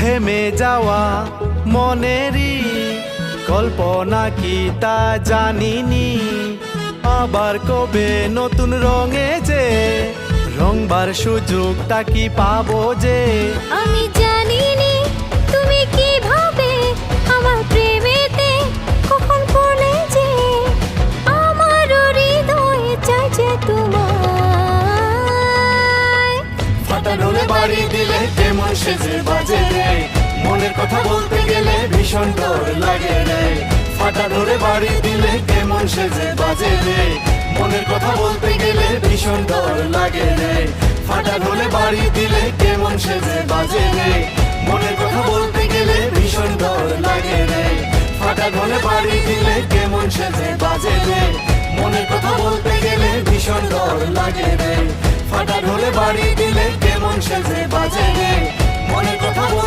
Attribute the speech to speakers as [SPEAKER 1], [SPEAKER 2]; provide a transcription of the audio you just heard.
[SPEAKER 1] থেমে যাওয়া মনেরই কল্পনা কি তা জানিনি। আবার কবে নতুন রঙে যে রংবার সুযোগটা কি পাবো যে।
[SPEAKER 2] আমি জানিনি তুমি কিভাবে আমার প্রেমেতে কখন পড়লে যে। আমার হৃদয়ে চাইছে তোমায়।
[SPEAKER 1] ফাটা ঢোলে বাড়ি দিলে কেমন সেজে বাজে রে, মনের কথা বলতে গেলে ভীষণ ডর লাগে রে। ফাটা ঢোলে বাড়ি দিলে কেমন সেজে বাজে রে, মনের কথা বলতে গেলে ভীষণ ডর লাগে রে। ফাটা ঢোলে বাড়ি দিলে কেমন সেজে বাজে রে, মনের কথা বলতে গেলে ভীষণ ডর লাগে রে। ফাটা ঢোলে বাড়ি দিলে কেমন সেজে বাজে রে, মনের কথা বলতে গেলে ভীষণ ডর লাগে রে। ফাটা ঢোলে বাড়ি দিলে কেমন সেজে বাজে রে, মনের কথা বলতে